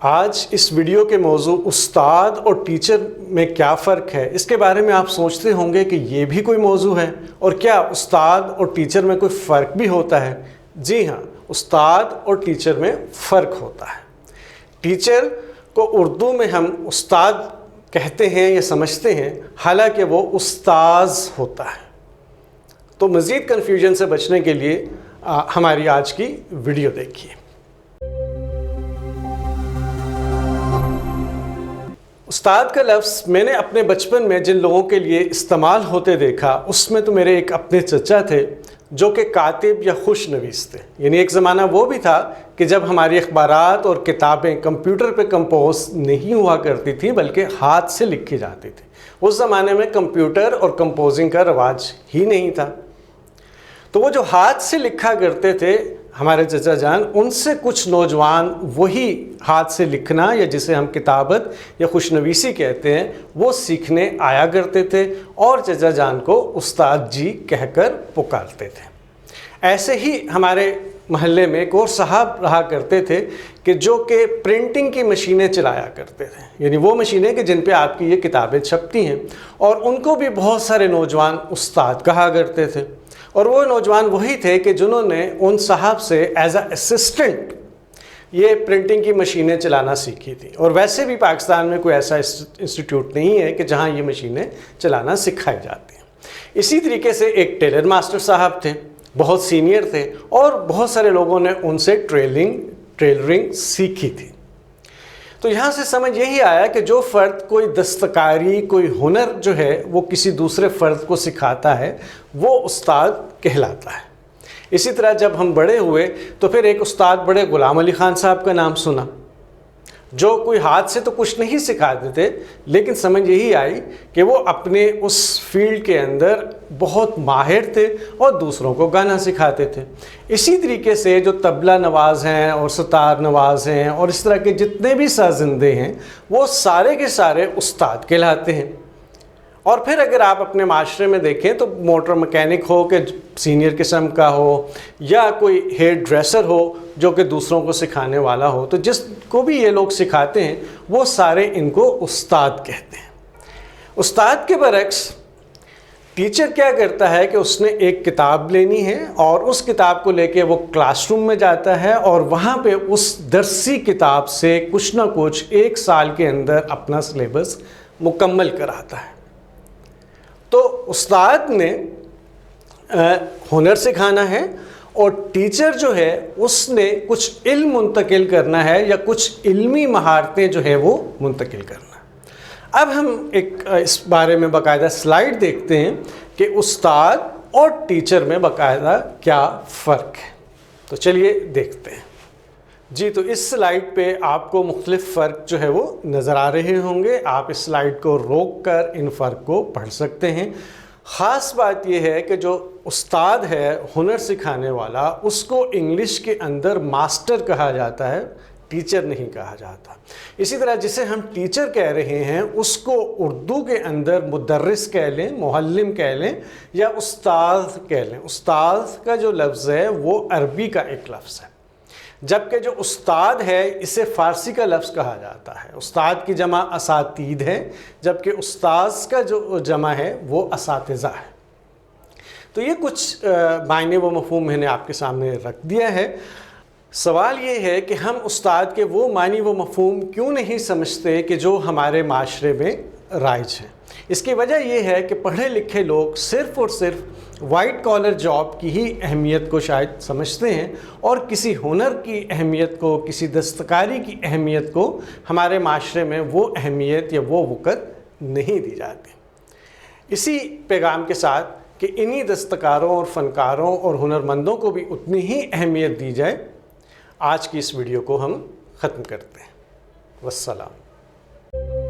آج اس ویڈیو کے موضوع استاد اور ٹیچر میں کیا فرق ہے، اس کے بارے میں آپ سوچتے ہوں گے کہ یہ بھی کوئی موضوع ہے اور کیا استاد اور ٹیچر میں کوئی فرق بھی ہوتا ہے؟ جی ہاں، استاد اور ٹیچر میں فرق ہوتا ہے۔ ٹیچر کو اردو میں ہم استاد کہتے ہیں یا سمجھتے ہیں، حالانکہ وہ استاذ ہوتا ہے۔ تو مزید کنفیوژن سے بچنے کے لیے ہماری آج کی ویڈیو دیکھیے۔ استاد کا لفظ میں نے اپنے بچپن میں جن لوگوں کے لیے استعمال ہوتے دیکھا، اس میں تو میرے ایک اپنے چچا تھے جو کہ کاتب یا خوش نویس تھے۔ یعنی ایک زمانہ وہ بھی تھا کہ جب ہماری اخبارات اور کتابیں کمپیوٹر پہ کمپوز نہیں ہوا کرتی تھیں بلکہ ہاتھ سے لکھی جاتی تھی۔ اس زمانے میں کمپیوٹر اور کمپوزنگ کا رواج ہی نہیں تھا، تو وہ جو ہاتھ سے لکھا کرتے تھے ہمارے چچا جان، ان سے کچھ نوجوان وہی ہاتھ سے لکھنا یا جسے ہم کتابت یا خوشنویسی کہتے ہیں وہ سیکھنے آیا کرتے تھے اور چچا جان کو استاد جی کہہ کر پکارتے تھے۔ ایسے ہی ہمارے محلے میں ایک اور صاحب رہا کرتے تھے کہ جو کہ پرنٹنگ کی مشینیں چلایا کرتے تھے، یعنی وہ مشینیں کہ جن پہ آپ کی یہ کتابیں چھپتی ہیں، اور ان کو بھی بہت سارے نوجوان استاد کہا کرتے تھے۔ اور وہ نوجوان وہی تھے کہ جنہوں نے ان صاحب سے ایز اے اسسٹنٹ یہ پرنٹنگ کی مشینیں چلانا سیکھی تھی۔ اور ویسے بھی پاکستان میں کوئی ایسا انسٹیٹیوٹ نہیں ہے کہ جہاں یہ مشینیں چلانا سکھائی جاتی ہیں۔ اسی طریقے سے ایک ٹیلر ماسٹر صاحب تھے، بہت سینئر تھے، اور بہت سارے لوگوں نے ان سے ٹیلرنگ سیکھی تھی۔ تو یہاں سے سمجھ یہی آیا کہ جو فرد کوئی دستکاری، کوئی ہنر جو ہے وہ کسی دوسرے فرد کو سکھاتا ہے وہ استاد کہلاتا ہے۔ اسی طرح جب ہم بڑے ہوئے تو پھر ایک استاد بڑے غلام علی خان صاحب کا نام سنا، جو کوئی ہاتھ سے تو کچھ نہیں سکھاتے تھے، لیکن سمجھ یہی آئی کہ وہ اپنے اس فیلڈ کے اندر بہت ماہر تھے اور دوسروں کو گانا سکھاتے تھے۔ اسی طریقے سے جو طبلہ نواز ہیں اور ستار نواز ہیں اور اس طرح کے جتنے بھی سازندے ہیں وہ سارے کے سارے استاد کہلاتے ہیں۔ اور پھر اگر آپ اپنے معاشرے میں دیکھیں تو موٹر مکینک ہو کہ سینئر قسم کا ہو، یا کوئی ہیئر ڈریسر ہو جو کہ دوسروں کو سکھانے والا ہو، تو جس کو بھی یہ لوگ سکھاتے ہیں وہ سارے ان کو استاد کہتے ہیں۔ استاد کے برعکس ٹیچر کیا کرتا ہے کہ اس نے ایک کتاب لینی ہے اور اس کتاب کو لے کے وہ کلاس روم میں جاتا ہے اور وہاں پہ اس درسی کتاب سے کچھ نہ کچھ ایک سال کے اندر اپنا سلیبس مکمل کراتا ہے۔ تو استاد نے ہنر سکھانا ہے اور ٹیچر جو ہے اس نے کچھ علم منتقل کرنا ہے یا کچھ علمی مہارتیں جو ہے وہ منتقل کرنا ہے۔ اب ہم اس بارے میں باقاعدہ سلائیڈ دیکھتے ہیں کہ استاد اور ٹیچر میں باقاعدہ کیا فرق ہے۔ تو چلیے دیکھتے ہیں۔ جی، تو اس سلائیڈ پہ آپ کو مختلف فرق جو ہے وہ نظر آ رہے ہوں گے۔ آپ اس سلائیڈ کو روک کر ان فرق کو پڑھ سکتے ہیں۔ خاص بات یہ ہے کہ جو استاد ہے، ہنر سکھانے والا، اس کو انگلش کے اندر ماسٹر کہا جاتا ہے، ٹیچر نہیں کہا جاتا۔ اسی طرح جسے ہم ٹیچر کہہ رہے ہیں اس کو اردو کے اندر مدرس کہہ لیں، معلم کہہ لیں یا استاد کہہ لیں۔ استاد کا جو لفظ ہے وہ عربی کا ایک لفظ ہے، جبکہ جو استاد ہے اسے فارسی کا لفظ کہا جاتا ہے۔ استاد کی جمع اساتید ہے، جبکہ استاذ کا جو جمع ہے وہ اساتذہ ہے۔ تو یہ کچھ معنی و مفہوم میں نے آپ کے سامنے رکھ دیا ہے۔ سوال یہ ہے کہ ہم استاد کے وہ معنی و مفہوم کیوں نہیں سمجھتے کہ جو ہمارے معاشرے میں رائج ہیں؟ اس کی وجہ یہ ہے کہ پڑھے لکھے لوگ صرف اور صرف وائٹ کالر جاب کی ہی اہمیت کو شاید سمجھتے ہیں اور کسی ہنر کی اہمیت کو، کسی دستکاری کی اہمیت کو ہمارے معاشرے میں وہ اہمیت یا وہ وقت نہیں دی جاتی۔ اسی پیغام کے ساتھ کہ انہی دستکاروں اور فنکاروں اور ہنرمندوں کو بھی اتنی ہی اہمیت دی جائے، آج کی اس ویڈیو کو ہم ختم کرتے ہیں۔ والسلام۔